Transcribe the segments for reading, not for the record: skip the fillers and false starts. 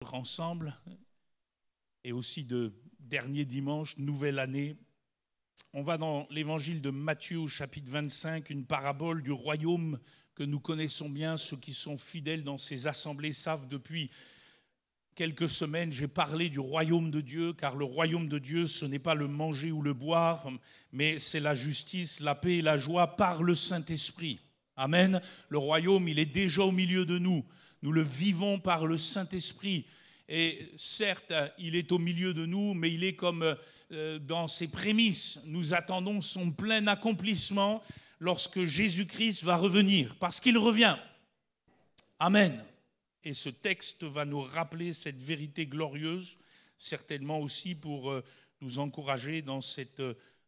ensemble, et aussi de dernier dimanche, nouvelle année. On va dans l'évangile de Matthieu au chapitre 25, une parabole du royaume que nous connaissons bien. Ceux qui sont fidèles dans ces assemblées savent depuis quelques semaines, j'ai parlé du royaume de Dieu, car le royaume de Dieu, ce n'est pas le manger ou le boire, mais c'est la justice, la paix et la joie par le Saint-Esprit. Amen. Le royaume, il est déjà au milieu de nous. Nous le vivons par le Saint-Esprit. Et certes, il est au milieu de nous, mais il est comme dans ses prémices. Nous attendons son plein accomplissement lorsque Jésus-Christ va revenir, parce qu'il revient. Amen. Et ce texte va nous rappeler cette vérité glorieuse, certainement aussi pour nous encourager dans cette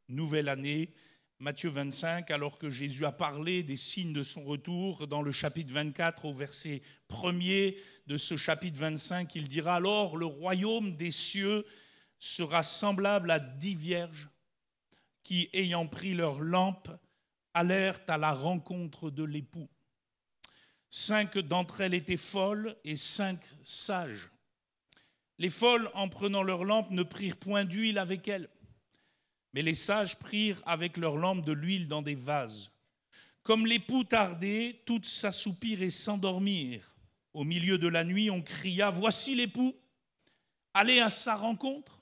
nouvelle année. Matthieu 25, alors que Jésus a parlé des signes de son retour, dans le chapitre 24, au verset 1er de ce chapitre 25, il dira « Alors le royaume des cieux sera semblable à 10 vierges qui, ayant pris leur lampe, allèrent à la rencontre de l'époux. 5 d'entre elles étaient folles et 5 sages. Les folles, en prenant leur lampe, ne prirent point d'huile avec elles. Mais les sages prirent avec leur lampe de l'huile dans des vases. Comme l'époux tardait, toutes s'assoupirent et s'endormirent. Au milieu de la nuit, on cria « Voici l'époux, allez à sa rencontre !»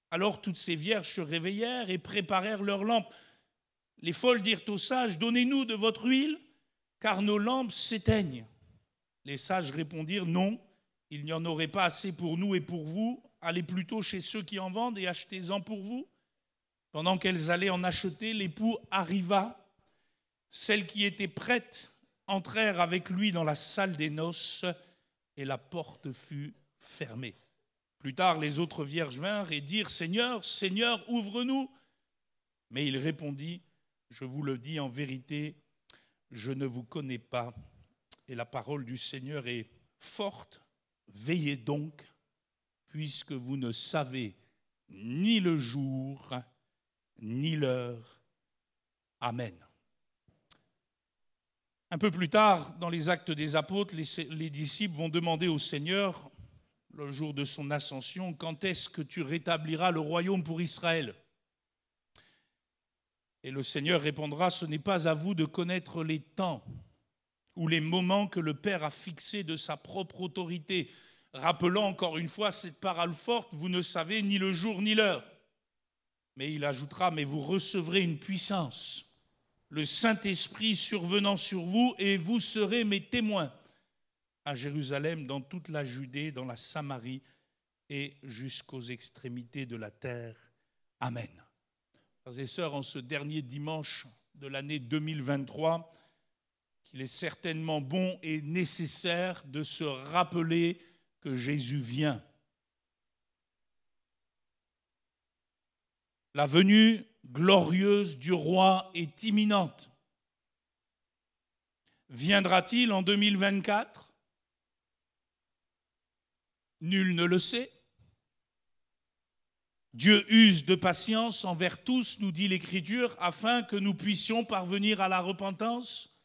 Alors toutes ces vierges se réveillèrent et préparèrent leurs lampes. Les folles dirent aux sages « Donnez-nous de votre huile, car nos lampes s'éteignent. » Les sages répondirent « Non, il n'y en aurait pas assez pour nous et pour vous. Allez plutôt chez ceux qui en vendent et achetez-en pour vous. » Pendant qu'elles allaient en acheter, l'époux arriva. Celles qui étaient prêtes entrèrent avec lui dans la salle des noces et la porte fut fermée. Plus tard, les autres vierges vinrent et dirent « Seigneur, Seigneur, ouvre-nous !» Mais il répondit « Je vous le dis en vérité, je ne vous connais pas. » Et la parole du Seigneur est forte. Veillez donc, puisque vous ne savez ni le jour, ni l'heure. Amen. Un peu plus tard, dans les Actes des Apôtres, les disciples vont demander au Seigneur, le jour de son ascension, « Quand est-ce que tu rétabliras le royaume pour Israël ?» Et le Seigneur répondra, « Ce n'est pas à vous de connaître les temps ou les moments que le Père a fixés de sa propre autorité. » Rappelant encore une fois cette parole forte, « Vous ne savez ni le jour ni l'heure. » Mais il ajoutera, « Mais vous recevrez une puissance, le Saint-Esprit survenant sur vous, et vous serez mes témoins à Jérusalem, dans toute la Judée, dans la Samarie et jusqu'aux extrémités de la terre. Amen. » Frères et sœurs, en ce dernier dimanche de l'année 2023, qu'il est certainement bon et nécessaire de se rappeler que Jésus vient. La venue glorieuse du roi est imminente. Viendra-t-il en 2024 ? Nul ne le sait. Dieu use de patience envers tous, nous dit l'Écriture, afin que nous puissions parvenir à la repentance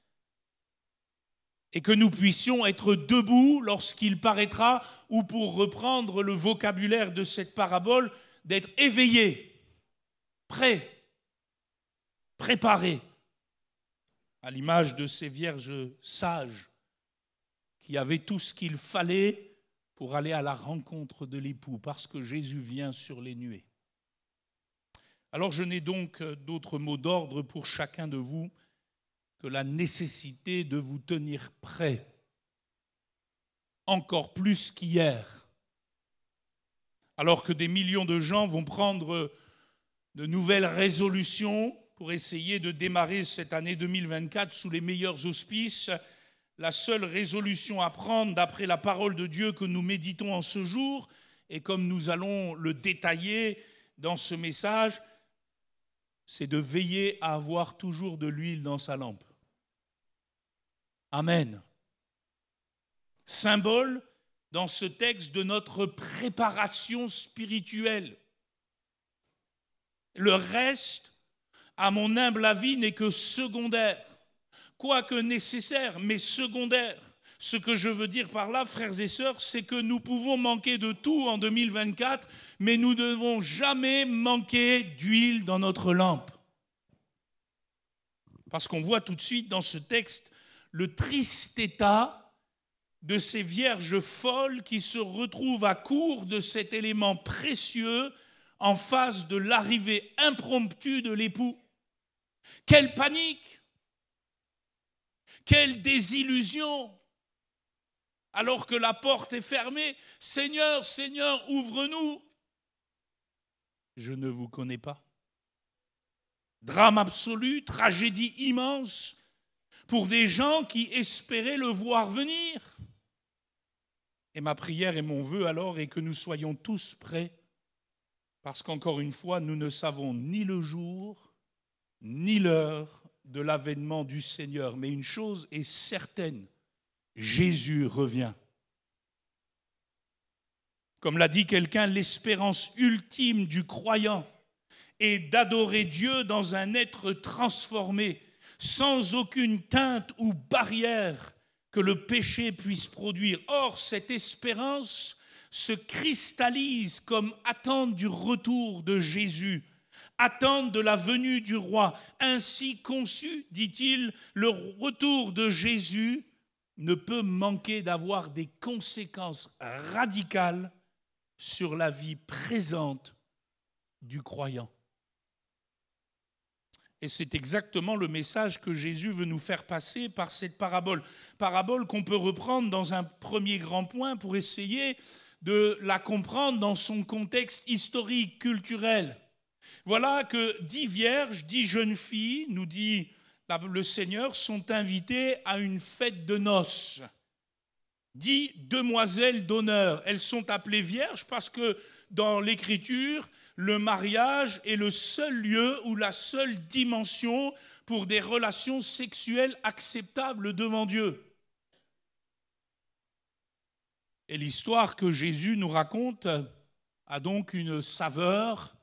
et que nous puissions être debout lorsqu'il paraîtra, ou pour reprendre le vocabulaire de cette parabole, d'être éveillés, prêts, préparés, à l'image de ces vierges sages qui avaient tout ce qu'il fallait pour aller à la rencontre de l'époux, parce que Jésus vient sur les nuées. Alors je n'ai donc d'autre mot d'ordre pour chacun de vous que la nécessité de vous tenir prêts, encore plus qu'hier, alors que des millions de gens vont prendre de nouvelles résolutions pour essayer de démarrer cette année 2024 sous les meilleurs auspices. La seule résolution à prendre, d'après la parole de Dieu que nous méditons en ce jour, et comme nous allons le détailler dans ce message, c'est de veiller à avoir toujours de l'huile dans sa lampe. Amen. Symbole dans ce texte de notre préparation spirituelle. Le reste, à mon humble avis, n'est que secondaire. Quoique nécessaire, mais secondaire. Ce que je veux dire par là, frères et sœurs, c'est que nous pouvons manquer de tout en 2024, mais nous ne devons jamais manquer d'huile dans notre lampe. Parce qu'on voit tout de suite dans ce texte le triste état de ces vierges folles qui se retrouvent à court de cet élément précieux en face de l'arrivée impromptue de l'époux. Quelle panique! Quelle désillusion! Alors que la porte est fermée, « Seigneur, Seigneur, ouvre-nous !» Je ne vous connais pas. Drame absolu, tragédie immense pour des gens qui espéraient le voir venir. Et ma prière et mon vœu alors est que nous soyons tous prêts, parce qu'encore une fois, nous ne savons ni le jour, ni l'heure de l'avènement du Seigneur. Mais une chose est certaine, Jésus revient. Comme l'a dit quelqu'un, l'espérance ultime du croyant est d'adorer Dieu dans un être transformé, sans aucune teinte ou barrière que le péché puisse produire. Or, cette espérance se cristallise comme attente du retour de Jésus, attente de la venue du roi. Ainsi conçu, dit-il, le retour de Jésus ne peut manquer d'avoir des conséquences radicales sur la vie présente du croyant. Et c'est exactement le message que Jésus veut nous faire passer par cette parabole. Parabole qu'on peut reprendre dans un premier grand point pour essayer de la comprendre dans son contexte historique, culturel. Voilà que 10 vierges, 10 jeunes filles, nous dit le Seigneur, sont invitées à une fête de noces. 10 demoiselles d'honneur. Elles sont appelées vierges parce que dans l'Écriture, le mariage est le seul lieu ou la seule dimension pour des relations sexuelles acceptables devant Dieu. Et l'histoire que Jésus nous raconte a donc une saveur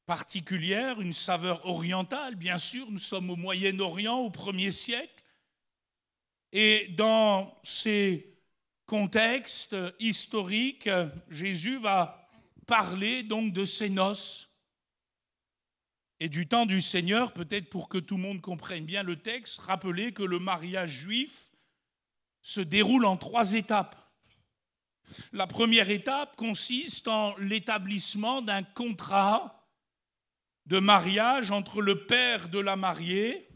particulière, une saveur orientale, bien sûr. Nous sommes au Moyen-Orient, au 1er siècle. Et dans ces contextes historiques, Jésus va parler donc de ces noces. Et du temps du Seigneur, peut-être pour que tout le monde comprenne bien le texte, rappelez que le mariage juif se déroule en 3 étapes. La première étape consiste en l'établissement d'un contrat de mariage entre le père de la mariée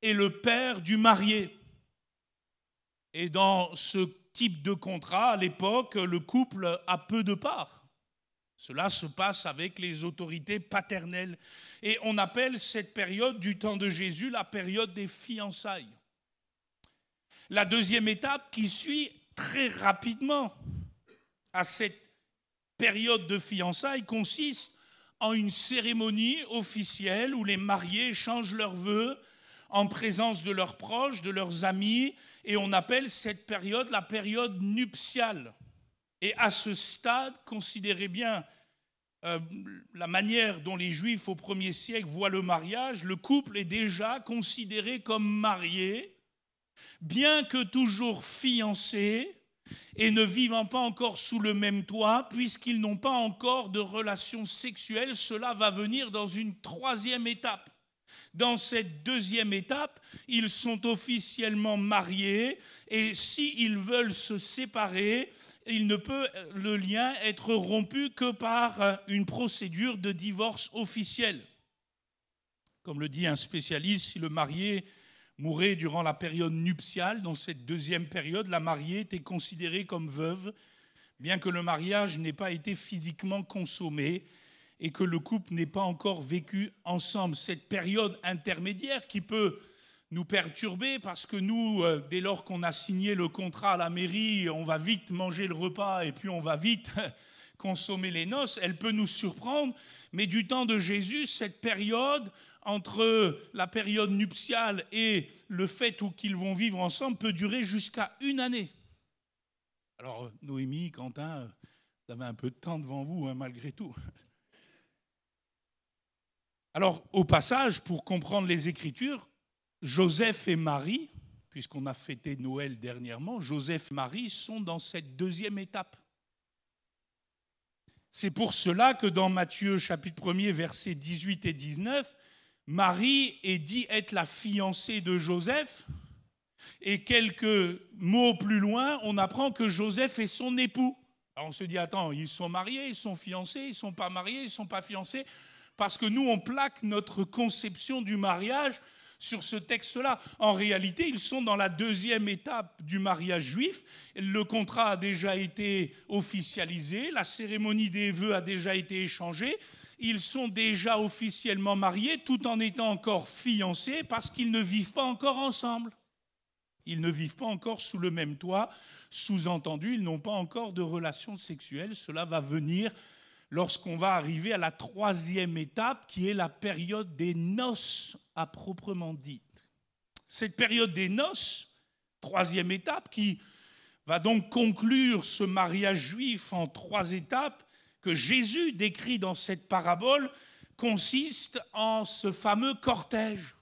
et le père du marié. Et dans ce type de contrat, à l'époque, le couple a peu de parts. Cela se passe avec les autorités paternelles. Et on appelle cette période du temps de Jésus la période des fiançailles. La deuxième étape qui suit très rapidement à cette période de fiançailles consiste en une cérémonie officielle où les mariés échangent leurs vœux en présence de leurs proches, de leurs amis, et on appelle cette période la période nuptiale. Et à ce stade, considérez bien la manière dont les Juifs au 1er siècle voient le mariage, le couple est déjà considéré comme marié, bien que toujours fiancé, et ne vivant pas encore sous le même toit, puisqu'ils n'ont pas encore de relations sexuelles. Cela va venir dans une 3e étape. Dans cette 2e étape, ils sont officiellement mariés, et s'ils veulent se séparer, il ne peut le lien être rompu que par une procédure de divorce officielle. Comme le dit un spécialiste, si le marié mourait durant la période nuptiale, dans cette 2e période, la mariée était considérée comme veuve, bien que le mariage n'ait pas été physiquement consommé et que le couple n'ait pas encore vécu ensemble. Cette période intermédiaire qui peut nous perturber parce que nous, dès lors qu'on a signé le contrat à la mairie, on va vite manger le repas et puis on va vite consommer les noces, elle peut nous surprendre, mais du temps de Jésus, cette période entre la période nuptiale et le fait qu'ils vont vivre ensemble peut durer jusqu'à 1 année. Alors, Noémie, Quentin, vous avez un peu de temps devant vous, malgré tout. Alors, au passage, pour comprendre les Écritures, Joseph et Marie, puisqu'on a fêté Noël dernièrement, Joseph et Marie sont dans cette deuxième étape. C'est pour cela que dans Matthieu chapitre 1er, versets 18 et 19, Marie est dit être la fiancée de Joseph, et quelques mots plus loin, on apprend que Joseph est son époux. Alors on se dit, attends, ils sont mariés, ils sont fiancés, ils ne sont pas mariés, ils ne sont pas fiancés, parce que nous, on plaque notre conception du mariage sur ce texte-là. En réalité, ils sont dans la deuxième étape du mariage juif. Le contrat a déjà été officialisé, la cérémonie des vœux a déjà été échangée. Ils sont déjà officiellement mariés tout en étant encore fiancés parce qu'ils ne vivent pas encore ensemble. Ils ne vivent pas encore sous le même toit. Sous-entendu, ils n'ont pas encore de relations sexuelles. Cela va venir lorsqu'on va arriver à la troisième étape, qui est la période des noces à proprement dite. Cette période des noces, troisième étape, qui va donc conclure ce mariage juif en 3 étapes, que Jésus décrit dans cette parabole, consiste en ce fameux cortège,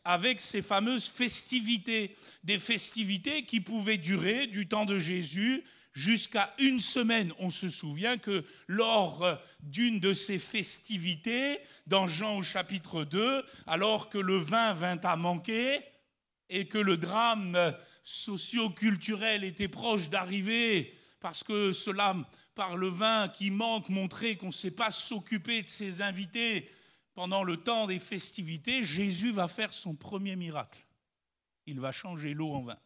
avec ces fameuses festivités, des festivités qui pouvaient durer du temps de Jésus jusqu'à 1 semaine. On se souvient que lors d'une de ces festivités, dans Jean au chapitre 2, alors que le vin vint à manquer et que le drame socio-culturel était proche d'arriver, parce que cela, par le vin qui manque, montrait qu'on ne sait pas s'occuper de ses invités pendant le temps des festivités, Jésus va faire son premier miracle. Il va changer l'eau en vin.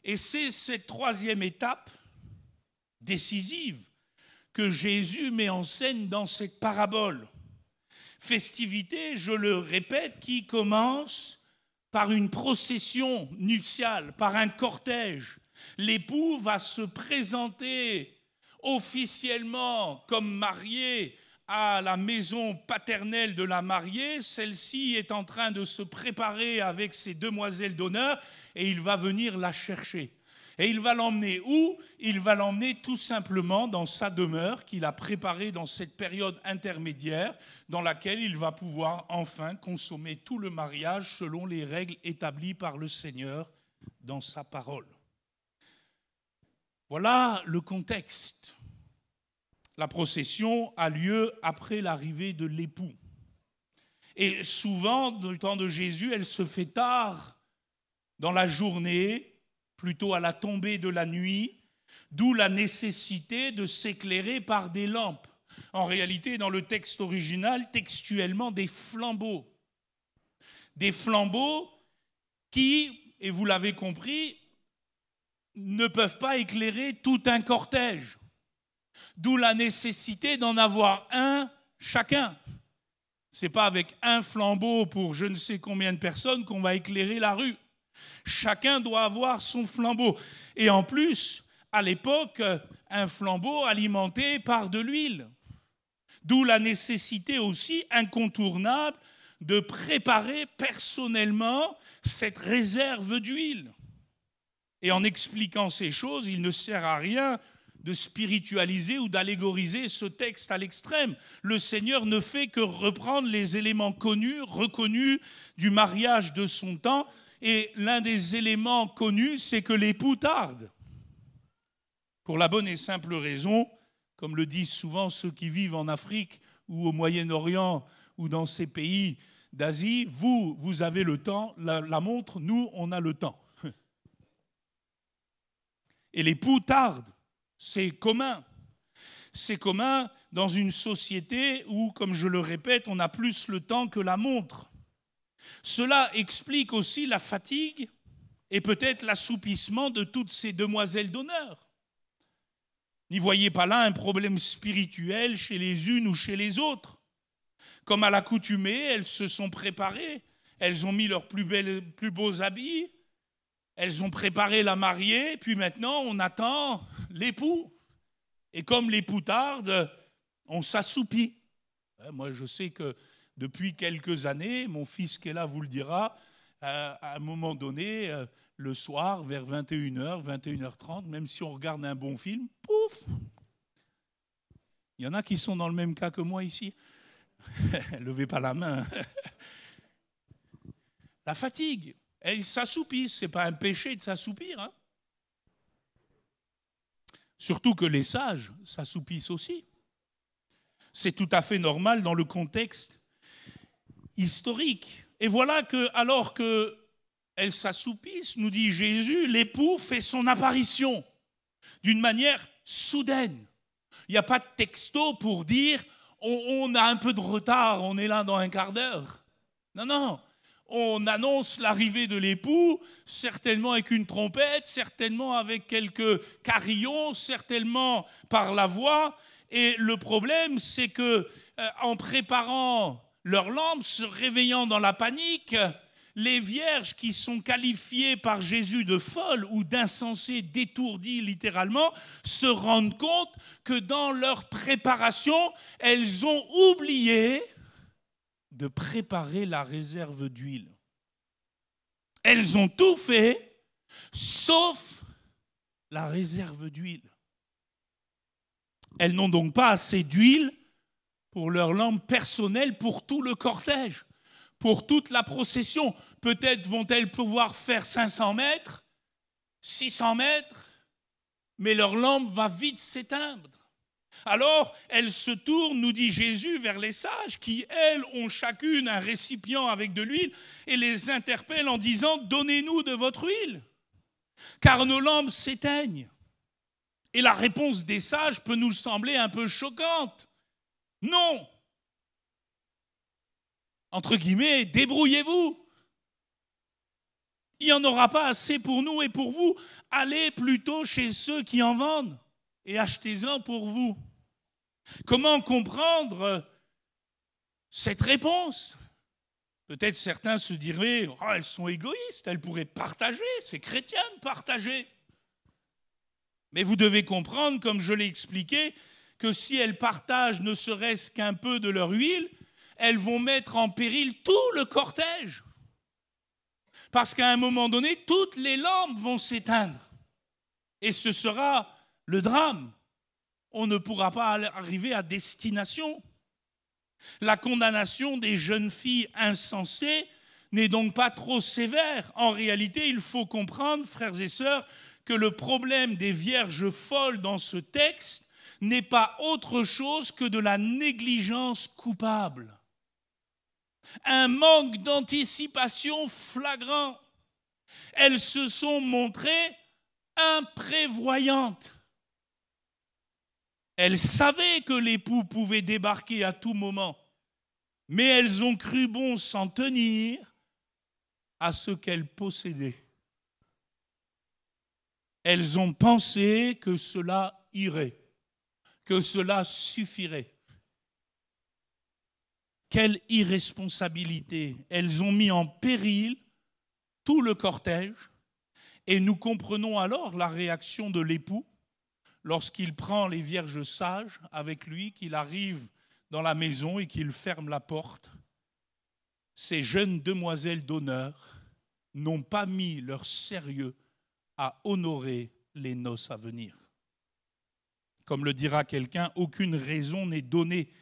Et c'est cette troisième étape décisive que Jésus met en scène dans cette parabole. Festivité, je le répète, qui commence par une procession nuptiale, par un cortège. L'époux va se présenter officiellement comme marié à la maison paternelle de la mariée. Celle-ci est en train de se préparer avec ses demoiselles d'honneur et il va venir la chercher. Et il va l'emmener où? Il va l'emmener tout simplement dans sa demeure qu'il a préparée dans cette période intermédiaire dans laquelle il va pouvoir enfin consommer tout le mariage selon les règles établies par le Seigneur dans sa parole. Voilà le contexte. La procession a lieu après l'arrivée de l'époux. Et souvent, dans le temps de Jésus, elle se fait tard dans la journée, plutôt à la tombée de la nuit, d'où la nécessité de s'éclairer par des lampes. En réalité, dans le texte original, textuellement, des flambeaux. Des flambeaux qui, et vous l'avez compris, ne peuvent pas éclairer tout un cortège. D'où la nécessité d'en avoir un chacun. Ce n'est pas avec un flambeau pour je ne sais combien de personnes qu'on va éclairer la rue. Chacun doit avoir son flambeau. Et en plus, à l'époque, un flambeau alimenté par de l'huile. D'où la nécessité aussi incontournable de préparer personnellement cette réserve d'huile. Et en expliquant ces choses, il ne sert à rien de spiritualiser ou d'allégoriser ce texte à l'extrême. Le Seigneur ne fait que reprendre les éléments connus, reconnus du mariage de son temps. Et l'un des éléments connus, c'est que l'époux tarde. Pour la bonne et simple raison, comme le disent souvent ceux qui vivent en Afrique ou au Moyen-Orient ou dans ces pays d'Asie, vous avez le temps, la montre, nous, on a le temps. Et l'époux tarde. C'est commun. C'est commun dans une société où, comme je le répète, on a plus le temps que la montre. Cela explique aussi la fatigue et peut-être l'assoupissement de toutes ces demoiselles d'honneur. N'y voyez pas là un problème spirituel chez les unes ou chez les autres. Comme à l'accoutumée, elles se sont préparées, elles ont mis leurs plus beaux habits, elles ont préparé la mariée, puis maintenant on attend l'époux. Et comme l'époux tarde, on s'assoupit. Moi, je sais que depuis quelques années, mon fils qui est là vous le dira, à un moment donné, le soir, vers 21h, 21h30, même si on regarde un bon film, pouf! Il y en a qui sont dans le même cas que moi ici. Levez pas la main. la fatigue. Elles s'assoupissent, ce n'est pas un péché de s'assoupir. Hein. Surtout que les sages s'assoupissent aussi. C'est tout à fait normal dans le contexte historique. Et voilà que, alors qu'elles s'assoupissent, nous dit Jésus, l'époux fait son apparition d'une manière soudaine. Il n'y a pas de texto pour dire on a un peu de retard, on est là dans un quart d'heure. Non, non. On annonce l'arrivée de l'époux, certainement avec une trompette, certainement avec quelques carillons, certainement par la voix. Et le problème, c'est que en préparant leurs lampes, se réveillant dans la panique, les vierges qui sont qualifiées par Jésus de folles ou d'insensées, d'étourdies littéralement, se rendent compte que dans leur préparation, elles ont oublié de préparer la réserve d'huile. Elles ont tout fait, sauf la réserve d'huile. Elles n'ont donc pas assez d'huile pour leur lampe personnelle, pour tout le cortège, pour toute la procession. Peut-être vont-elles pouvoir faire 500 mètres, 600 mètres, mais leur lampe va vite s'éteindre. Alors, elles se tournent, nous dit Jésus, vers les sages qui, elles, ont chacune un récipient avec de l'huile et les interpellent en disant « Donnez-nous de votre huile, car nos lampes s'éteignent. » Et la réponse des sages peut nous sembler un peu choquante. Non. Entre guillemets, débrouillez-vous. Il n'y en aura pas assez pour nous et pour vous. Allez plutôt chez ceux qui en vendent et achetez-en pour vous. Comment comprendre cette réponse? Peut-être certains se diraient « elles sont égoïstes, elles pourraient partager, c'est chrétien de partager. » Mais vous devez comprendre, comme je l'ai expliqué, que si elles partagent ne serait-ce qu'un peu de leur huile, elles vont mettre en péril tout le cortège. Parce qu'à un moment donné, toutes les lampes vont s'éteindre. Et ce sera le drame. On ne pourra pas arriver à destination. La condamnation des jeunes filles insensées n'est donc pas trop sévère. En réalité, il faut comprendre, frères et sœurs, que le problème des vierges folles dans ce texte n'est pas autre chose que de la négligence coupable. Un manque d'anticipation flagrant. Elles se sont montrées imprévoyantes. Elles savaient que l'époux pouvait débarquer à tout moment, mais elles ont cru bon s'en tenir à ce qu'elles possédaient. Elles ont pensé que cela irait, que cela suffirait. Quelle irresponsabilité! Elles ont mis en péril tout le cortège et nous comprenons alors la réaction de l'époux lorsqu'il prend les vierges sages avec lui, qu'il arrive dans la maison et qu'il ferme la porte. Ces jeunes demoiselles d'honneur n'ont pas mis leur sérieux à honorer les noces à venir. Comme le dira quelqu'un, aucune raison n'est donnée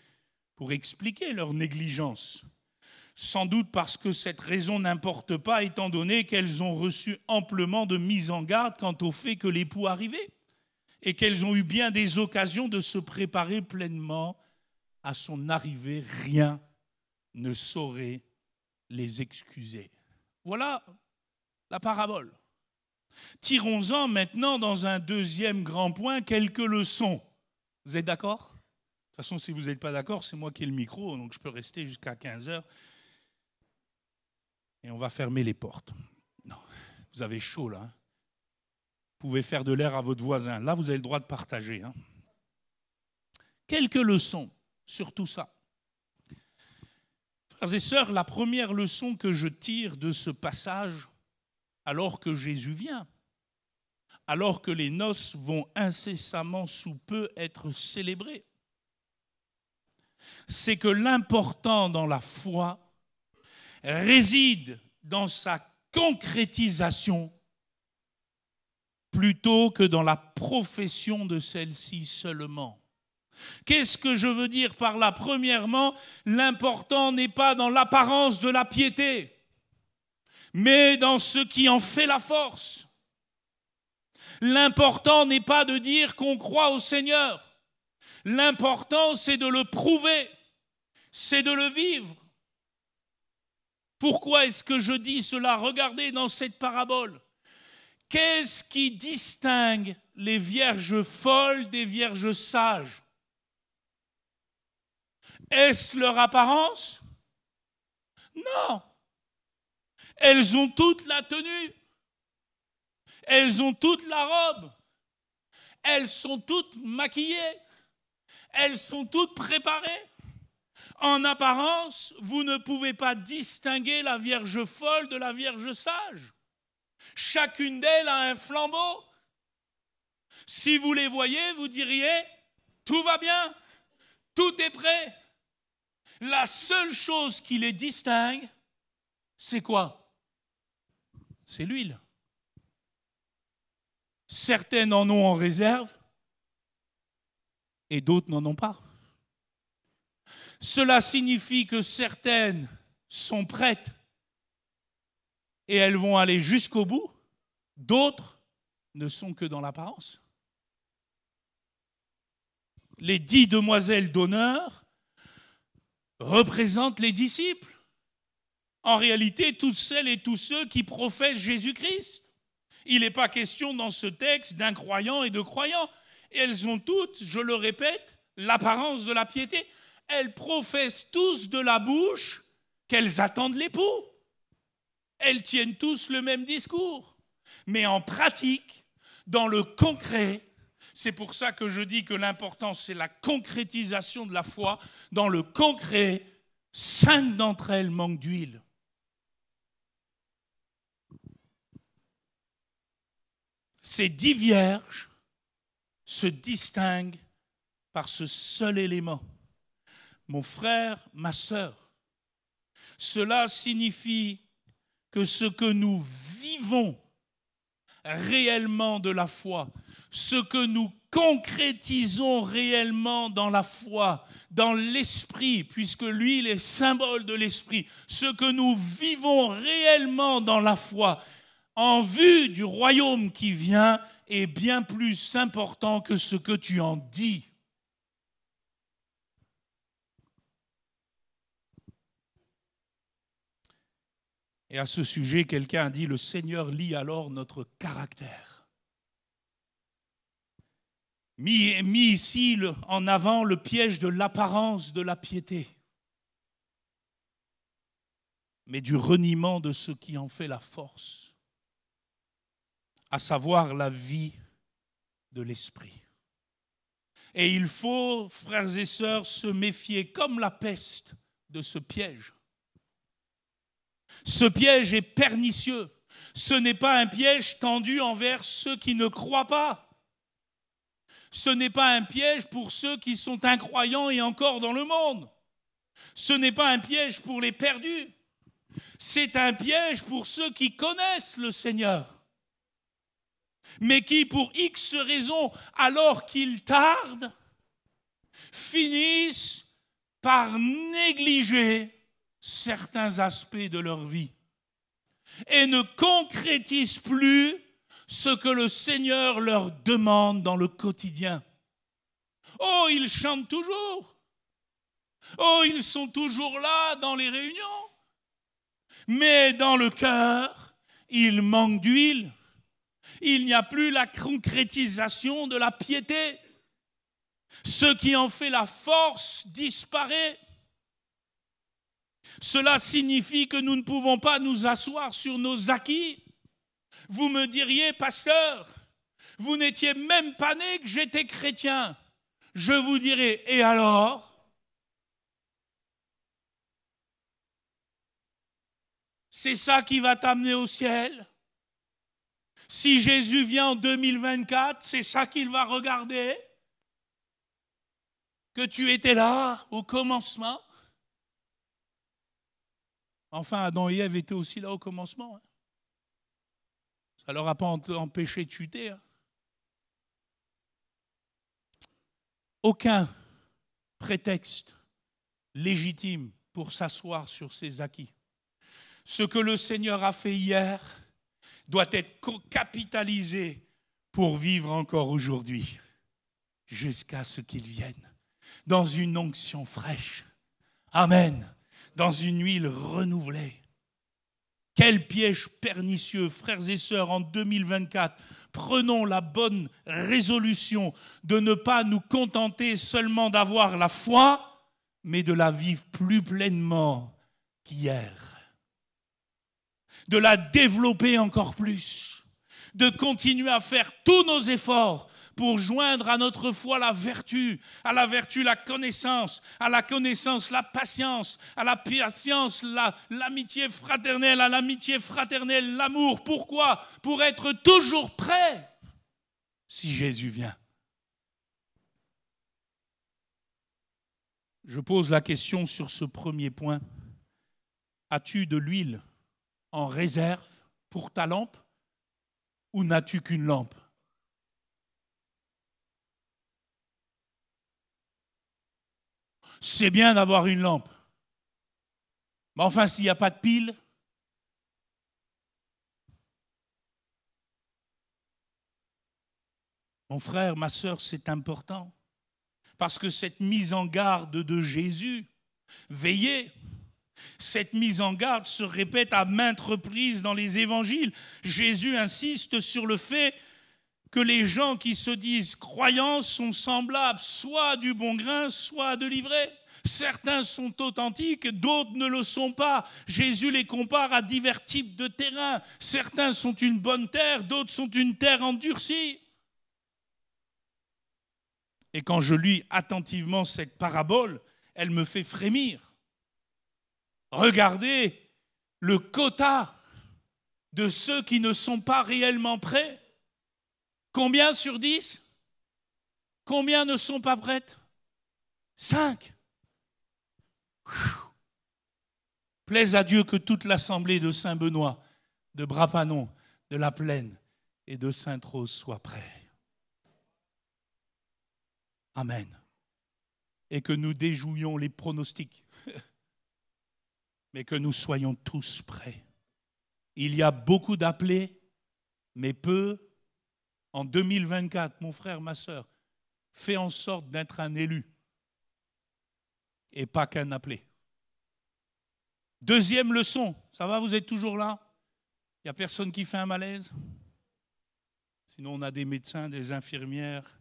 pour expliquer leur négligence. Sans doute parce que cette raison n'importe pas, étant donné qu'elles ont reçu amplement de mise en garde quant au fait que l'époux arrivait et qu'elles ont eu bien des occasions de se préparer pleinement à son arrivée. Rien ne saurait les excuser. Voilà la parabole. Tirons-en maintenant dans un deuxième grand point quelques leçons. Vous êtes d'accord ? De toute façon, si vous n'êtes pas d'accord, c'est moi qui ai le micro, donc je peux rester jusqu'à 15h. Et on va fermer les portes. Non, vous avez chaud là. Vous pouvez faire de l'air à votre voisin. Là, vous avez le droit de partager. Quelques leçons sur tout ça. Frères et sœurs, la première leçon que je tire de ce passage, alors que Jésus vient, alors que les noces vont incessamment sous peu être célébrées, c'est que l'important dans la foi réside dans sa concrétisation plutôt que dans la profession de celle-ci seulement. Qu'est-ce que je veux dire par là? Premièrement, l'important n'est pas dans l'apparence de la piété. mais dans ce qui en fait la force. L'important n'est pas de dire qu'on croit au Seigneur. L'important, c'est de le prouver, c'est de le vivre. Pourquoi est-ce que je dis cela? Regardez dans cette parabole. Qu'est-ce qui distingue les vierges folles des vierges sages? Est-ce leur apparence? Non. Elles ont toute la tenue. Elles ont toute la robe. Elles sont toutes maquillées. Elles sont toutes préparées. En apparence, vous ne pouvez pas distinguer la vierge folle de la vierge sage. Chacune d'elles a un flambeau. Si vous les voyez, vous diriez, tout va bien, tout est prêt. La seule chose qui les distingue, c'est quoi? C'est l'huile. Certaines en ont en réserve et d'autres n'en ont pas. Cela signifie que certaines sont prêtes et elles vont aller jusqu'au bout, d'autres ne sont que dans l'apparence. Les 10 demoiselles d'honneur représentent les disciples. En réalité, toutes celles et tous ceux qui professent Jésus-Christ. Il n'est pas question dans ce texte d'incroyants et de croyants. Elles ont toutes, je le répète, l'apparence de la piété. Elles professent tous de la bouche qu'elles attendent l'époux. Elles tiennent tous le même discours. Mais en pratique, dans le concret, c'est pour ça que je dis que l'important, c'est la concrétisation de la foi. Dans le concret, 5 d'entre elles manquent d'huile. Ces 10 vierges se distinguent par ce seul élément. Mon frère, ma sœur, cela signifie que ce que nous vivons réellement de la foi, ce que nous concrétisons réellement dans la foi, dans l'esprit, puisque l'huile est symbole de l'esprit, ce que nous vivons réellement dans la foi, en vue du royaume qui vient, est bien plus important que ce que tu en dis. Et à ce sujet, quelqu'un a dit, le Seigneur lit alors notre caractère. Mis ici en avant le piège de l'apparence de la piété, mais du reniement de ce qui en fait la force, à savoir la vie de l'esprit. Et il faut, frères et sœurs, se méfier comme la peste de ce piège. Ce piège est pernicieux. Ce n'est pas un piège tendu envers ceux qui ne croient pas. Ce n'est pas un piège pour ceux qui sont incroyants et encore dans le monde. Ce n'est pas un piège pour les perdus. C'est un piège pour ceux qui connaissent le Seigneur, mais qui, pour X raisons, alors qu'ils tardent, finissent par négliger certains aspects de leur vie et ne concrétisent plus ce que le Seigneur leur demande dans le quotidien. Oh, ils chantent toujours. Oh, ils sont toujours là dans les réunions. Mais dans le cœur, il manque d'huile. Il n'y a plus la concrétisation de la piété. Ce qui en fait la force disparaît. Cela signifie que nous ne pouvons pas nous asseoir sur nos acquis. Vous me diriez, pasteur, vous n'étiez même pas né que j'étais chrétien. Je vous dirais, et alors? C'est ça qui va t'amener au ciel? Si Jésus vient en 2024, c'est ça qu'il va regarder? Que tu étais là au commencement? Enfin, Adam et Ève étaient aussi là au commencement. Ça ne leur a pas empêché de chuter. Aucun prétexte légitime pour s'asseoir sur ses acquis. Ce que le Seigneur a fait hier doit être capitalisé pour vivre encore aujourd'hui, jusqu'à ce qu'il vienne, dans une onction fraîche. Amen. Dans une huile renouvelée. Quel piège pernicieux, frères et sœurs, en 2024. Prenons la bonne résolution de ne pas nous contenter seulement d'avoir la foi, mais de la vivre plus pleinement qu'hier. De la développer encore plus. De continuer à faire tous nos efforts pour joindre à notre foi la vertu, à la vertu la connaissance, à la connaissance la patience, à la patience l'amitié fraternelle, à l'amitié fraternelle l'amour. Pourquoi ? Pour être toujours prêt si Jésus vient. Je pose la question sur ce premier point. As-tu de l'huile en réserve pour ta lampe ou n'as-tu qu'une lampe ? C'est bien d'avoir une lampe. Mais enfin, s'il n'y a pas de pile, mon frère, ma sœur, c'est important. Parce que cette mise en garde de Jésus, veillez, cette mise en garde se répète à maintes reprises dans les évangiles. Jésus insiste sur le fait que les gens qui se disent croyants sont semblables soit à du bon grain, soit à de l'ivraie. Certains sont authentiques, d'autres ne le sont pas. Jésus les compare à divers types de terrains. Certains sont une bonne terre, d'autres sont une terre endurcie. Et quand je lis attentivement cette parabole, elle me fait frémir. Regardez le quota de ceux qui ne sont pas réellement prêts. Combien sur 10 ? Combien ne sont pas prêtes ? 5. Plaise à Dieu que toute l'assemblée de Saint-Benoît, de Brapanon, de la Plaine et de Sainte-Rose soit prêts. Amen. Et que nous déjouions les pronostics, mais que nous soyons tous prêts. Il y a beaucoup d'appelés, mais peu. En 2024, mon frère, ma sœur, fais en sorte d'être un élu et pas qu'un appelé. Deuxième leçon, ça va, vous êtes toujours là ? Il n'y a personne qui fait un malaise ? Sinon, on a des médecins, des infirmières.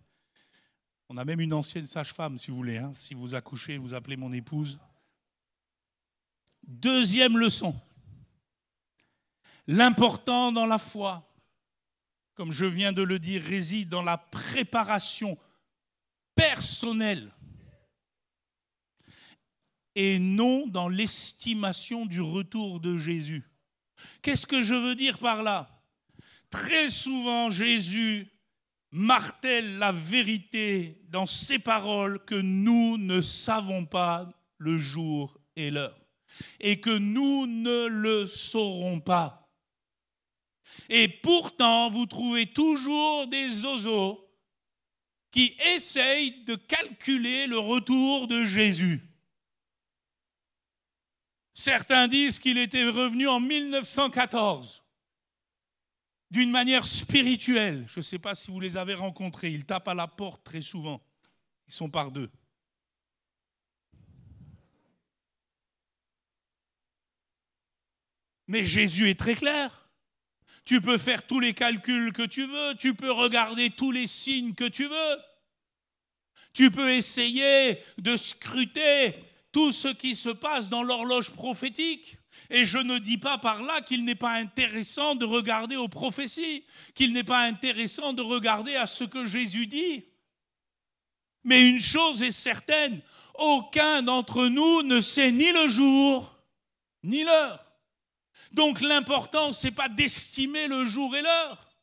On a même une ancienne sage-femme, si vous voulez. Hein. Si vous accouchez, vous appelez mon épouse. Deuxième leçon. L'important dans la foi, comme je viens de le dire, réside dans la préparation personnelle et non dans l'estimation du retour de Jésus. Qu'est-ce que je veux dire par là ? Très souvent, Jésus martèle la vérité dans ses paroles que nous ne savons pas le jour et l'heure et que nous ne le saurons pas. Et pourtant, vous trouvez toujours des zozos qui essayent de calculer le retour de Jésus. Certains disent qu'il était revenu en 1914, d'une manière spirituelle. Je ne sais pas si vous les avez rencontrés, ils tapent à la porte très souvent. Ils sont par deux. Mais Jésus est très clair. Tu peux faire tous les calculs que tu veux, tu peux regarder tous les signes que tu veux. Tu peux essayer de scruter tout ce qui se passe dans l'horloge prophétique. Et je ne dis pas par là qu'il n'est pas intéressant de regarder aux prophéties, qu'il n'est pas intéressant de regarder à ce que Jésus dit. Mais une chose est certaine, aucun d'entre nous ne sait ni le jour, ni l'heure. Donc l'important, ce n'est pas d'estimer le jour et l'heure.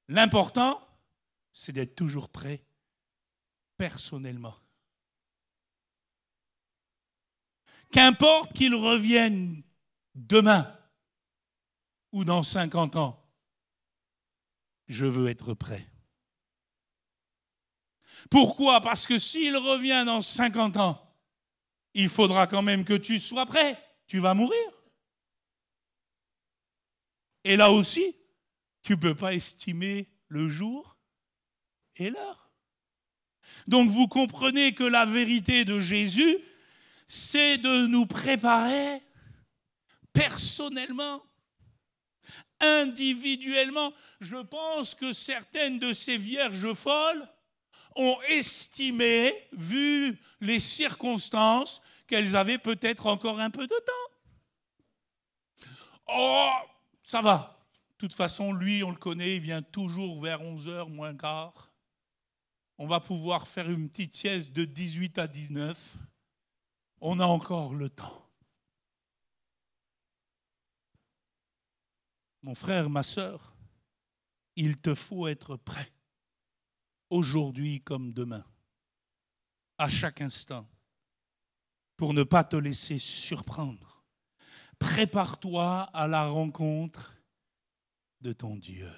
L'important, c'est d'être toujours prêt personnellement. Qu'importe qu'il revienne demain ou dans 50 ans, je veux être prêt. Pourquoi ? Parce que s'il revient dans 50 ans, il faudra quand même que tu sois prêt. Tu vas mourir. Et là aussi, tu ne peux pas estimer le jour et l'heure. Donc vous comprenez que la vérité de Jésus, c'est de nous préparer personnellement, individuellement. Je pense que certaines de ces vierges folles ont estimé, vu les circonstances, qu'elles avaient peut-être encore un peu de temps. Oh, ça va. De toute façon, lui, on le connaît, il vient toujours vers 11h moins quart. On va pouvoir faire une petite sieste de 18 à 19. On a encore le temps. Mon frère, ma sœur, il te faut être prêt, aujourd'hui comme demain, à chaque instant, pour ne pas te laisser surprendre. Prépare-toi à la rencontre de ton Dieu.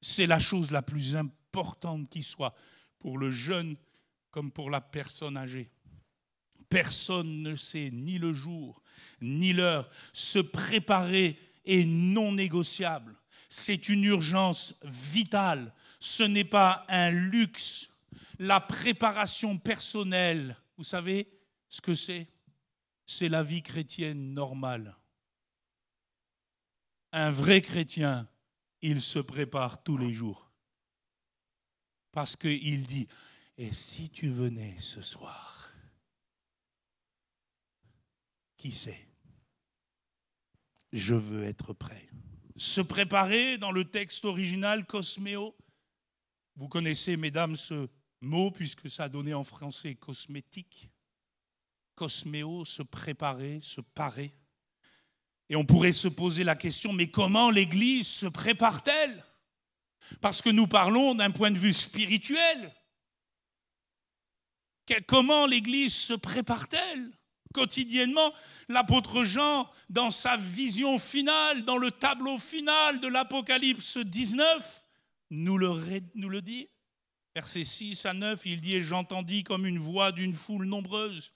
C'est la chose la plus importante qui soit, pour le jeune comme pour la personne âgée. Personne ne sait ni le jour, ni l'heure. Se préparer est non négociable. C'est une urgence vitale. Ce n'est pas un luxe. La préparation personnelle, vous savez ce que c'est? C'est la vie chrétienne normale. Un vrai chrétien, il se prépare tous les jours. Parce qu'il dit, et si tu venais ce soir? Qui sait? Je veux être prêt. Se préparer, dans le texte original, cosméo. Vous connaissez, mesdames, ce mot, puisque ça a donné en français cosmétique. Cosméo, se préparer, se parer. Et on pourrait se poser la question, mais comment l'Église se prépare-t-elle? Parce que nous parlons d'un point de vue spirituel. Comment l'Église se prépare-t-elle? Quotidiennement, l'apôtre Jean, dans sa vision finale, dans le tableau final de l'Apocalypse 19, nous le dit. Versets 6 à 9, il dit « Et j'entendis comme une voix d'une foule nombreuse,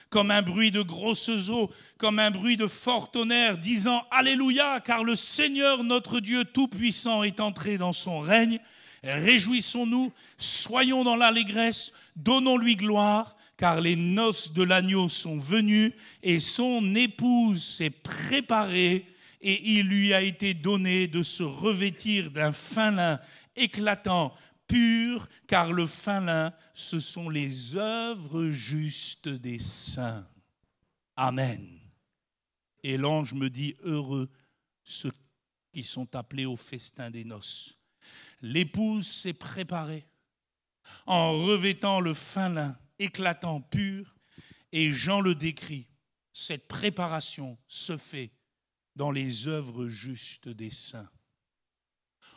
comme un bruit de grosses eaux, comme un bruit de fort tonnerre, disant « Alléluia, car le Seigneur notre Dieu Tout-Puissant est entré dans son règne. Réjouissons-nous, soyons dans l'allégresse, donnons-lui gloire. » Car les noces de l'agneau sont venues et son épouse s'est préparée et il lui a été donné de se revêtir d'un fin lin éclatant, pur, car le fin lin, ce sont les œuvres justes des saints. Amen. Et l'ange me dit, heureux ceux qui sont appelés au festin des noces. L'épouse s'est préparée en revêtant le fin lin éclatant, pur, et Jean le décrit. Cette préparation se fait dans les œuvres justes des saints.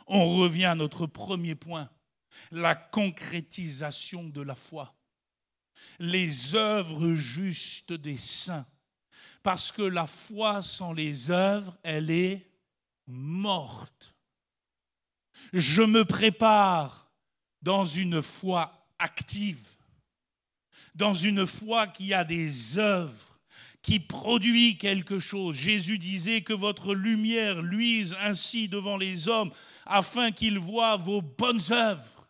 On revient à notre premier point, la concrétisation de la foi. Les œuvres justes des saints. Parce que la foi sans les œuvres, elle est morte. Je me prépare dans une foi active. Dans une foi qui a des œuvres, qui produit quelque chose. Jésus disait que votre lumière luise ainsi devant les hommes, afin qu'ils voient vos bonnes œuvres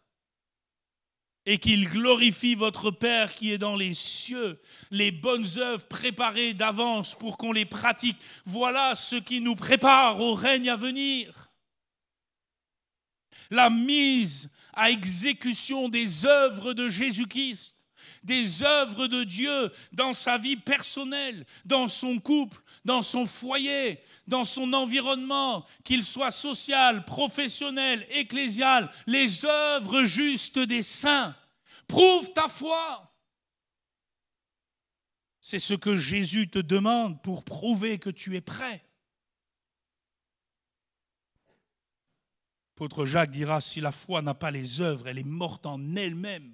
et qu'ils glorifient votre Père qui est dans les cieux. Les bonnes œuvres préparées d'avance pour qu'on les pratique. Voilà ce qui nous prépare au règne à venir. La mise à exécution des œuvres de Jésus-Christ. Des œuvres de Dieu dans sa vie personnelle, dans son couple, dans son foyer, dans son environnement, qu'il soit social, professionnel, ecclésial, les œuvres justes des saints. Prouve ta foi. C'est ce que Jésus te demande pour prouver que tu es prêt. L'apôtre Jacques dira, si la foi n'a pas les œuvres, elle est morte en elle-même.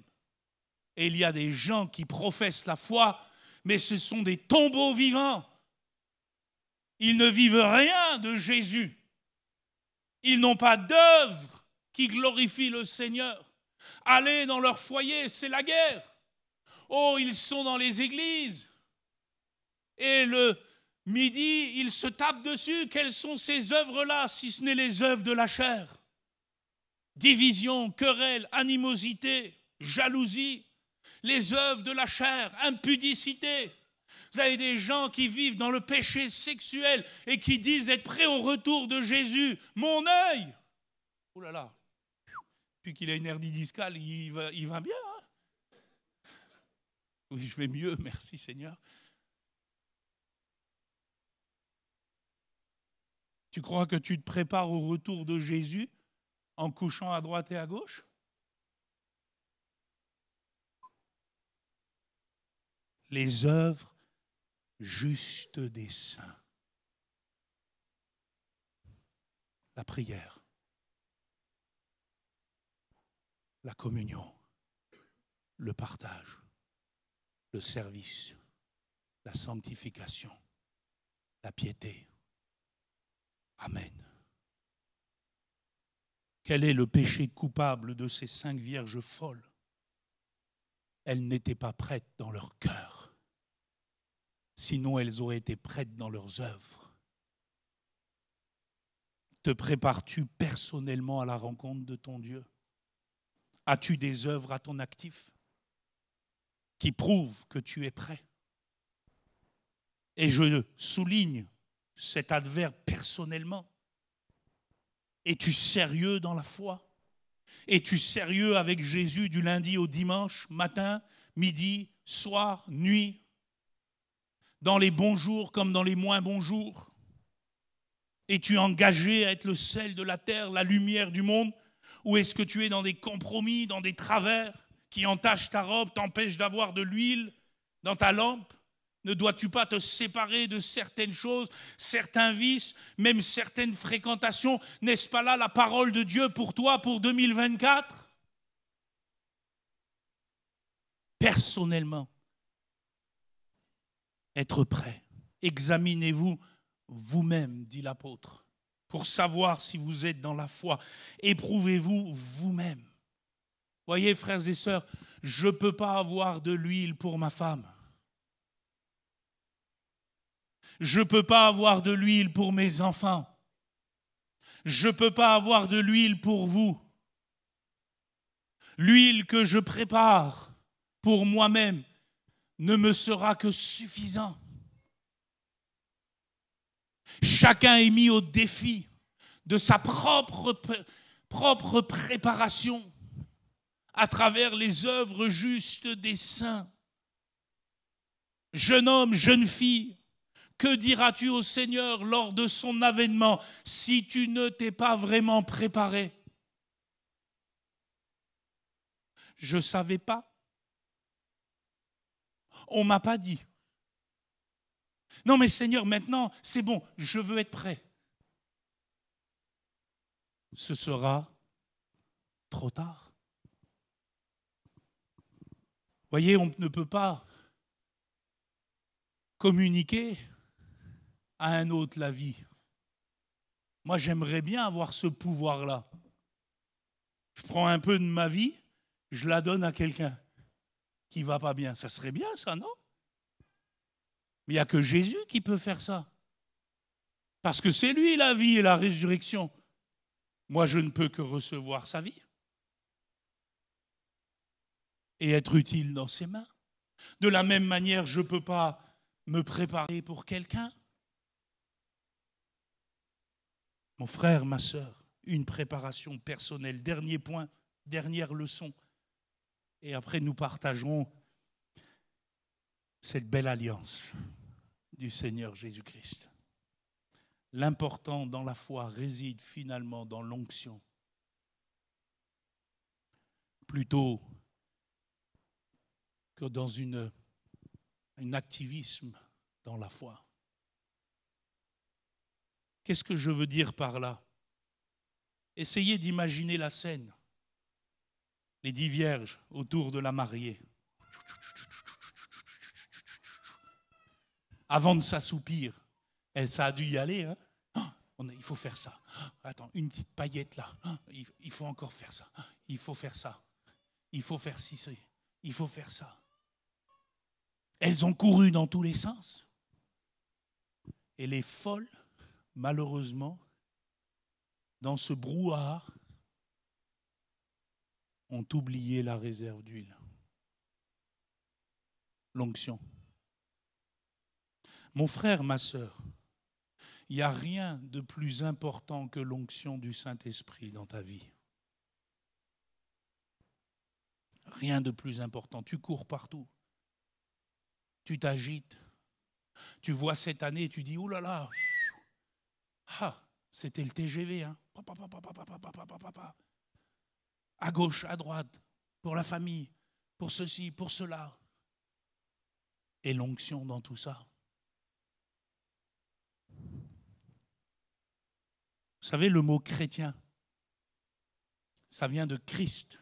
Et il y a des gens qui professent la foi, mais ce sont des tombeaux vivants. Ils ne vivent rien de Jésus. Ils n'ont pas d'œuvre qui glorifie le Seigneur. Allez dans leur foyer, c'est la guerre. Oh, ils sont dans les églises. Et le Midi, il se tape dessus. Quelles sont ces œuvres-là, si ce n'est les œuvres de la chair? Division, querelle, animosité, jalousie, les œuvres de la chair, impudicité. Vous avez des gens qui vivent dans le péché sexuel et qui disent être prêts au retour de Jésus. Mon œil! Oh là là! Depuis qu'il a une hernie discale, il va bien. Hein? Oui, je vais mieux, merci Seigneur. Tu crois que tu te prépares au retour de Jésus en couchant à droite et à gauche? Les œuvres justes des saints. La prière, la communion, le partage, le service, la sanctification, la piété. Amen. Quel est le péché coupable de ces 5 vierges folles? Elles n'étaient pas prêtes dans leur cœur. Sinon, elles auraient été prêtes dans leurs œuvres. Te prépares-tu personnellement à la rencontre de ton Dieu? As-tu des œuvres à ton actif qui prouvent que tu es prêt? Et je souligne cet adverbe personnellement. Es-tu sérieux dans la foi? Es-tu sérieux avec Jésus du lundi au dimanche, matin, midi, soir, nuit, dans les bons jours comme dans les moins bons jours? Es-tu engagé à être le sel de la terre, la lumière du monde? Ou est-ce que tu es dans des compromis, dans des travers qui entachent ta robe, t'empêchent d'avoir de l'huile dans ta lampe? Ne dois-tu pas te séparer de certaines choses, certains vices, même certaines fréquentations? N'est-ce pas là la parole de Dieu pour toi pour 2024? Personnellement, être prêt. Examinez-vous vous-même, dit l'apôtre, pour savoir si vous êtes dans la foi. Éprouvez-vous vous-même. Voyez, frères et sœurs, je ne peux pas avoir de l'huile pour ma femme. Je ne peux pas avoir de l'huile pour mes enfants. Je ne peux pas avoir de l'huile pour vous. L'huile que je prépare pour moi-même ne me sera que suffisant. Chacun est mis au défi de sa propre préparation à travers les œuvres justes des saints. Jeune homme, jeune fille, que diras-tu au Seigneur lors de son avènement si tu ne t'es pas vraiment préparé? Je ne savais pas. On ne m'a pas dit. Non mais Seigneur, maintenant, c'est bon, je veux être prêt. Ce sera trop tard. Voyez, on ne peut pas communiquer à un autre la vie. Moi, j'aimerais bien avoir ce pouvoir-là. Je prends un peu de ma vie, je la donne à quelqu'un qui ne va pas bien. Ça serait bien, ça, non? Mais il n'y a que Jésus qui peut faire ça. Parce que c'est lui la vie et la résurrection. Moi, je ne peux que recevoir sa vie et être utile dans ses mains. De la même manière, je ne peux pas me préparer pour quelqu'un. Mon frère, ma sœur, une préparation personnelle. Dernier point, dernière leçon. Et après, nous partagerons cette belle alliance du Seigneur Jésus-Christ. L'important dans la foi réside finalement dans l'onction, plutôt que dans un activisme dans la foi. Qu'est-ce que je veux dire par là? Essayez d'imaginer la scène. Les 10 vierges autour de la mariée. Avant de s'assoupir, ça a dû y aller. Hein? Il faut faire ça. Attends, une petite paillette là. Il faut encore faire ça. Il faut faire ça. Il faut faire ci, il faut faire ça. Elles ont couru dans tous les sens. Et les folles, malheureusement, dans ce brouhaha, ont oublié la réserve d'huile. L'onction. Mon frère, ma sœur, il n'y a rien de plus important que l'onction du Saint-Esprit dans ta vie. Rien de plus important. Tu cours partout. Tu t'agites. Tu vois cette année et tu dis, oh là là, c'était le TGV. Hein. À gauche, à droite, pour la famille, pour ceci, pour cela. Et l'onction dans tout ça. Vous savez, le mot chrétien, ça vient de Christ.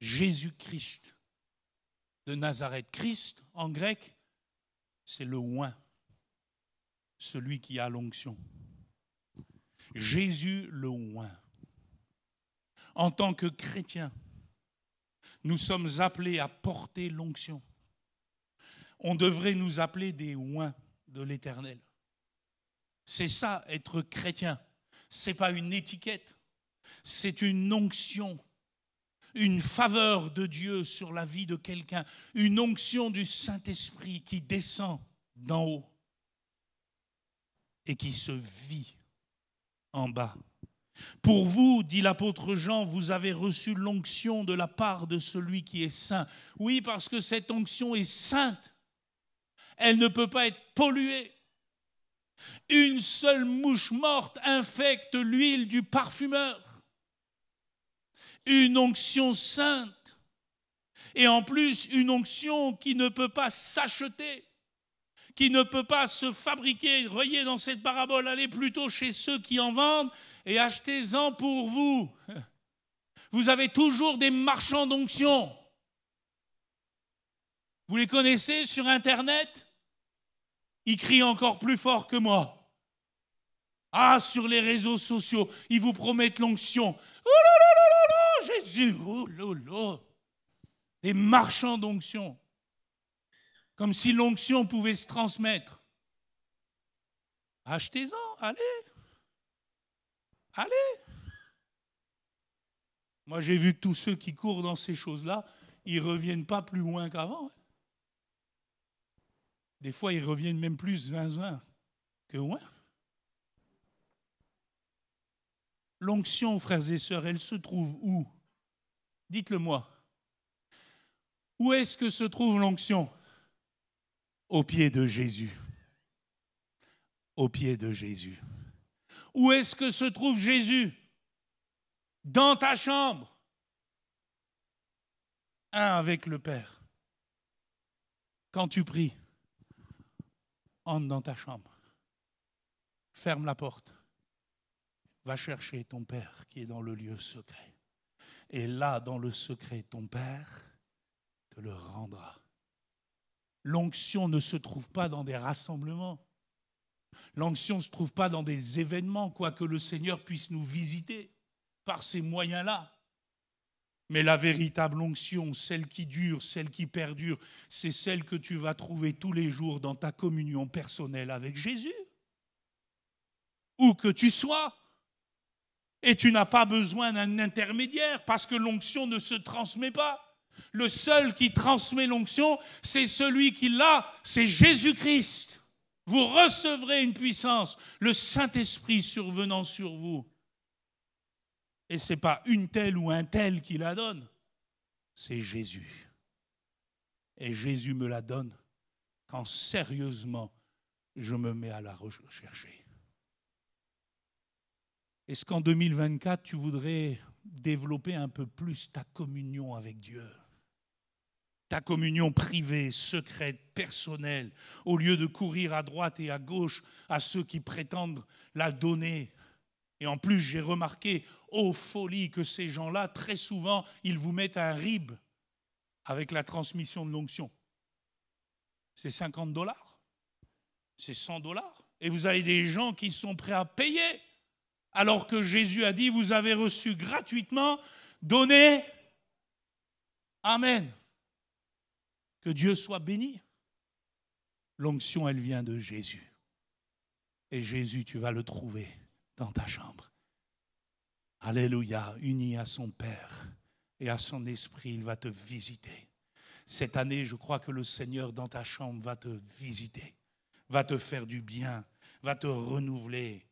Jésus-Christ de Nazareth. Christ, en grec, c'est le oint, celui qui a l'onction. Jésus le oint. En tant que chrétiens, nous sommes appelés à porter l'onction. On devrait nous appeler des oints de l'Éternel. C'est ça, être chrétien. Ce n'est pas une étiquette, c'est une onction. Une faveur de Dieu sur la vie de quelqu'un, une onction du Saint-Esprit qui descend d'en haut et qui se vit en bas. Pour vous, dit l'apôtre Jean, vous avez reçu l'onction de la part de celui qui est saint. Oui, parce que cette onction est sainte. Elle ne peut pas être polluée. Une seule mouche morte infecte l'huile du parfumeur. Une onction sainte, et en plus une onction qui ne peut pas s'acheter, qui ne peut pas se fabriquer. Voyez dans cette parabole, allez plutôt chez ceux qui en vendent et achetez-en pour vous. Vous avez toujours des marchands d'onction. Vous les connaissez sur Internet? Ils crient encore plus fort que moi. Ah, sur les réseaux sociaux, ils vous promettent l'onction. Oh là là là là là, Jésus, oh là là. Des marchands d'onction. Comme si l'onction pouvait se transmettre. Achetez-en, allez. Allez. Moi, j'ai vu que tous ceux qui courent dans ces choses-là, ils ne reviennent pas plus loin qu'avant. Des fois, ils reviennent même plus zinzin que loin. L'onction, frères et sœurs, elle se trouve où? Dites-le-moi. Où est-ce que se trouve l'onction? Au pied de Jésus. Au pied de Jésus. Où est-ce que se trouve Jésus? Dans ta chambre. Un avec le Père. Quand tu pries, entre dans ta chambre. Ferme la porte. Va chercher ton Père qui est dans le lieu secret. Et là, dans le secret, ton Père te le rendra. L'onction ne se trouve pas dans des rassemblements. L'onction ne se trouve pas dans des événements, quoique le Seigneur puisse nous visiter par ces moyens-là. Mais la véritable onction, celle qui dure, celle qui perdure, c'est celle que tu vas trouver tous les jours dans ta communion personnelle avec Jésus. Où que tu sois. Et tu n'as pas besoin d'un intermédiaire parce que l'onction ne se transmet pas. Le seul qui transmet l'onction, c'est celui qui l'a, c'est Jésus-Christ. Vous recevrez une puissance, le Saint-Esprit survenant sur vous. Et ce n'est pas une telle ou un tel qui la donne, c'est Jésus. Et Jésus me la donne quand sérieusement je me mets à la rechercher. Est-ce qu'en 2024, tu voudrais développer un peu plus ta communion avec Dieu? Ta communion privée, secrète, personnelle, au lieu de courir à droite et à gauche à ceux qui prétendent la donner. Et en plus, j'ai remarqué, ô folie, que ces gens-là, très souvent, ils vous mettent un rib avec la transmission de l'onction. C'est $50, c'est $100. Et vous avez des gens qui sont prêts à payer. Alors que Jésus a dit, vous avez reçu gratuitement, donnez. Amen. Que Dieu soit béni. L'onction, elle vient de Jésus. Et Jésus, tu vas le trouver dans ta chambre. Alléluia, uni à son Père et à son Esprit, il va te visiter. Cette année, je crois que le Seigneur dans ta chambre va te visiter, va te faire du bien, va te renouveler.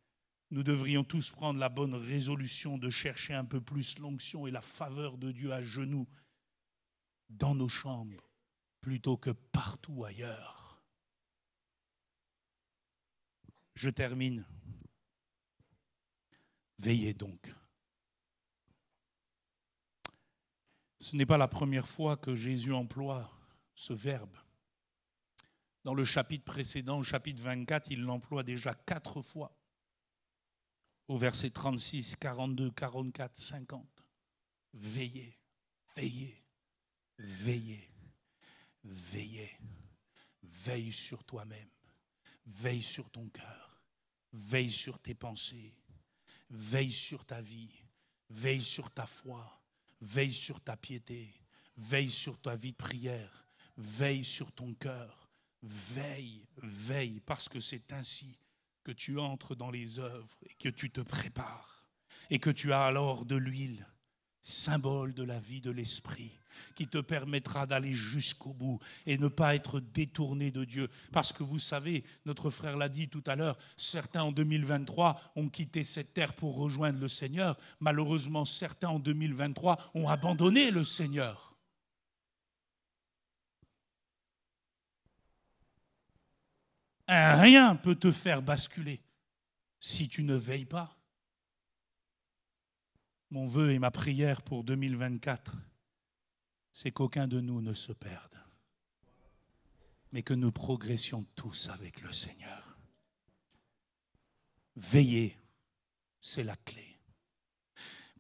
Nous devrions tous prendre la bonne résolution de chercher un peu plus l'onction et la faveur de Dieu à genoux dans nos chambres plutôt que partout ailleurs. Je termine. Veillez donc. Ce n'est pas la première fois que Jésus emploie ce verbe. Dans le chapitre précédent, au chapitre 24, il l'emploie déjà 4 fois. Au verset 36, 42, 44, 50. Veillez, veillez, veillez, veillez. Veille sur toi-même. Veille sur ton cœur. Veille sur tes pensées. Veille sur ta vie. Veille sur ta foi. Veille sur ta piété. Veille sur ta vie de prière. Veille sur ton cœur. Veille, veille, parce que c'est ainsi que tu entres dans les œuvres et que tu te prépares. Et que tu as alors de l'huile, symbole de la vie de l'esprit, qui te permettra d'aller jusqu'au bout et ne pas être détourné de Dieu. Parce que vous savez, notre frère l'a dit tout à l'heure, certains en 2023 ont quitté cette terre pour rejoindre le Seigneur. Malheureusement, certains en 2023 ont abandonné le Seigneur. Rien peut te faire basculer si tu ne veilles pas. Mon vœu et ma prière pour 2024, c'est qu'aucun de nous ne se perde, mais que nous progressions tous avec le Seigneur. Veillez, c'est la clé.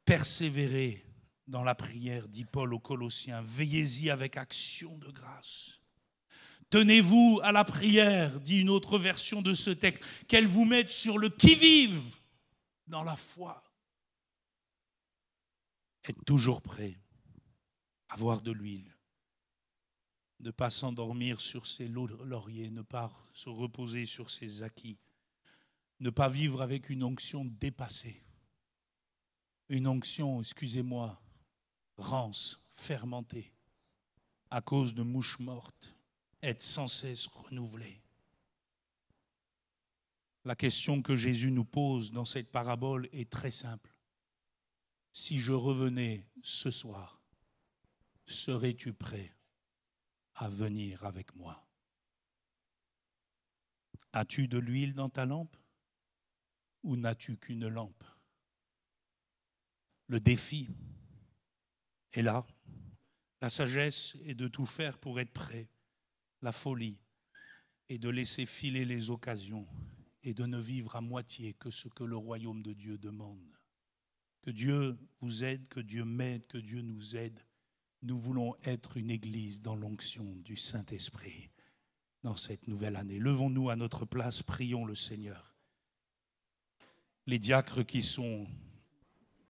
Persévérez dans la prière, dit Paul aux Colossiens. Veillez-y avec action de grâce. Tenez-vous à la prière, dit une autre version de ce texte, qu'elle vous mette sur le qui-vive dans la foi. Être toujours prêt, avoir de l'huile, ne pas s'endormir sur ses lauriers, ne pas se reposer sur ses acquis, ne pas vivre avec une onction dépassée, une onction, excusez-moi, rance, fermentée, à cause de mouches mortes. Être sans cesse renouvelé. La question que Jésus nous pose dans cette parabole est très simple. Si je revenais ce soir, serais-tu prêt à venir avec moi? As-tu de l'huile dans ta lampe ou n'as-tu qu'une lampe? Le défi est là. La sagesse est de tout faire pour être prêt. La folie est de laisser filer les occasions et de ne vivre à moitié que ce que le royaume de Dieu demande. Que Dieu vous aide, que Dieu m'aide, que Dieu nous aide. Nous voulons être une église dans l'onction du Saint-Esprit dans cette nouvelle année. Levons-nous à notre place, prions le Seigneur. Les diacres qui sont